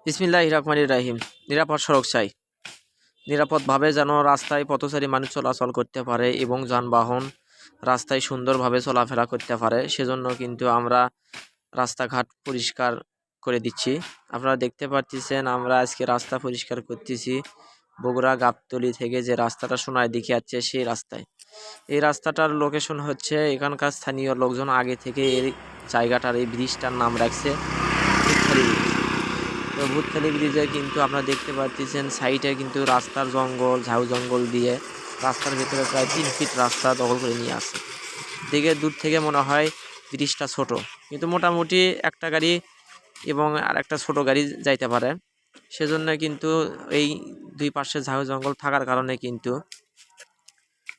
বিসমিল্লাহির রহমানির রহিম। নিরাপদ সড়ক চাই। নিরাপদভাবে যেন রাস্তায় পথচারী মানুষ চলাচল করতে পারে এবং যানবাহন রাস্তায় সুন্দরভাবে চলাফেরা করতে পারে, সেজন্য কিন্তু আমরা রাস্তাঘাট পরিষ্কার করে দিচ্ছি। আপনারা দেখতে পাচ্ছেন আমরা আজকে রাস্তা পরিষ্কার করতেছি বগুড়া গাবতলী থেকে যে রাস্তাটা সোনার দিকে যাচ্ছে সেই রাস্তায়। এই রাস্তাটার লোকেশন হচ্ছে এখানকার স্থানীয় লোকজন আগে থেকে এই জায়গাটার এই ব্রিজটার নাম রাখছে ভূতখালী ব্রিজ। তো ভূতখালী ব্রিজে কিন্তু আপনারা দেখতে পাচ্ছেন সাইডে কিন্তু রাস্তার জঙ্গল, ঝাউ জঙ্গল দিয়ে রাস্তার ভেতরে প্রায় 3 ফিট রাস্তা দখল করে নিয়ে আসে। দেখে দূর থেকে মনে হয় ব্রিজটা ছোট, কিন্তু মোটামুটি একটা গাড়ি এবং আর একটা ছোট গাড়ি যাইতে পারে। সেজন্য কিন্তু এই দুই পাশে ঝাউ জঙ্গল থাকার কারণে কিন্তু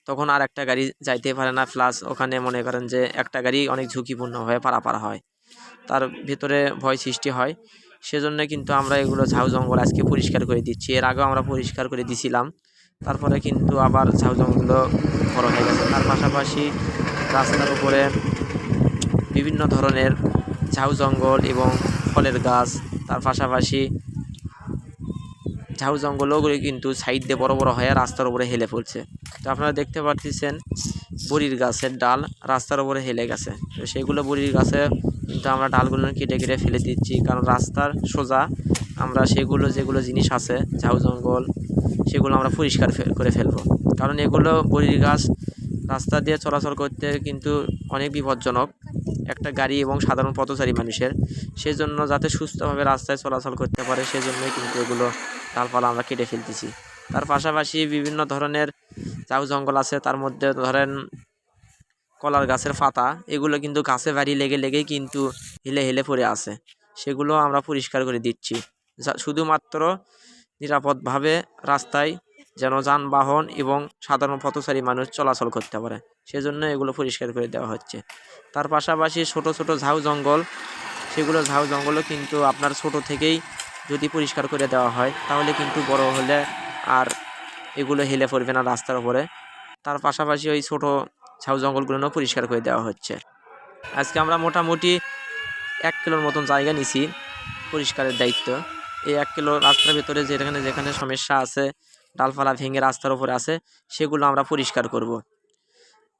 তখন আর একটা গাড়ি যাইতে পারে না, প্লাস ওখানে মনে করেন যে একটা গাড়ি অনেক ঝুঁকিপূর্ণ হয়ে পারাপার হয়, তার ভেতরে ভয় সৃষ্টি হয়। সেজন্য কিন্তু আমরা এগুলো ঝাউ জঙ্গল আজকে পরিষ্কার করে দিচ্ছি। এর আগেও আমরা পরিষ্কার করে দিছিলাম, তারপরে কিন্তু আবার ঝাউ জঙ্গলগুলো বড় হয়ে গেছে। তার পাশাপাশি রাস্তার উপরে বিভিন্ন ধরনের ঝাউ জঙ্গল এবং ফলের গাছ, তার পাশাপাশি ঝাউ জঙ্গলও কিন্তু সাইড দিয়ে বড় বড় হয়ে রাস্তার উপরে হেলে পড়ছে। তো আপনারা দেখতে পাচ্ছেন বড়ির গাছের ডাল রাস্তার উপরে হেলে গেছে। তো সেগুলো বড়ির গাছে কিন্তু আমরা ডালগুলো কেটে কেটে ফেলে দিচ্ছি, কারণ রাস্তার সোজা আমরা সেগুলো যেগুলো জিনিস আছে ঝাউ জঙ্গল সেগুলো আমরা পরিষ্কার করে ফেলবো, কারণ এগুলো বড়ির গাছ রাস্তা দিয়ে চলাচল করতে কিন্তু অনেক বিপজ্জনক একটা গাড়ি এবং সাধারণ পথচারী মানুষের। সেজন্য যাতে সুস্থভাবে রাস্তায় চলাচল করতে পারে সেজন্যই কিন্তু এগুলো ডালপালা আমরা কেটে ফেলতেছি। তার পাশাপাশি বিভিন্ন ধরনের ঝাউ জঙ্গল আছে, তার মধ্যে ধরেন কলার গাছের পাতা, এগুলো কিন্তু গাছে বাড়ি লেগে লেগেই কিন্তু হেলে হেলে পড়ে আছে, সেগুলো আমরা পরিষ্কার করে দিচ্ছি শুধুমাত্র নিরাপদভাবে রাস্তায় যেন যানবাহন এবং সাধারণ পথচারী মানুষ চলাচল করতে পারে, সেজন্য এগুলো পরিষ্কার করে দেওয়া হচ্ছে। তার পাশাপাশি ছোট ছোট ঝাউ জঙ্গল, সেগুলো ঝাউ জঙ্গলও কিন্তু আপনার ছোট থেকেই যদি পরিষ্কার করে দেওয়া হয় তাহলে কিন্তু বড় হলে আর এগুলো হেলে পড়বে না রাস্তার উপরে। তার পাশাপাশি ওই ছোট ঝাউ জঙ্গলগুলো পরিষ্কার করে দেওয়া হচ্ছে। আজকে আমরা মোটামুটি 1 কিলোর মতন জায়গা নিছি পরিষ্কারের দায়িত্ব। এই 1 কিলো রাস্তার ভিতরে যেখানে যেখানে সমস্যা আছে, ডালপালা ভেঙে রাস্তার উপরে আছে, সেগুলো আমরা পরিষ্কার করব।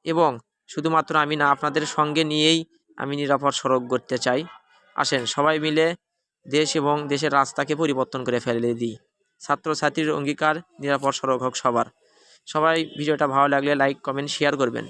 এবং শুধুমাত্র আমি না, আপনাদের সঙ্গে নিয়েই আমি নিরাপদ সড়ক গড়তে চাই। আসেন সবাই মিলে দেশ এবং দেশের রাস্তাকে পরিবর্তন করে ফেলে দিই। ছাত্রছাত্রীর অঙ্গীকার নিরাপদ সড়ক হোক সবার। সবাই ভিডিওটা ভালো লাগলে লাইক, কমেন্ট, শেয়ার করবেন।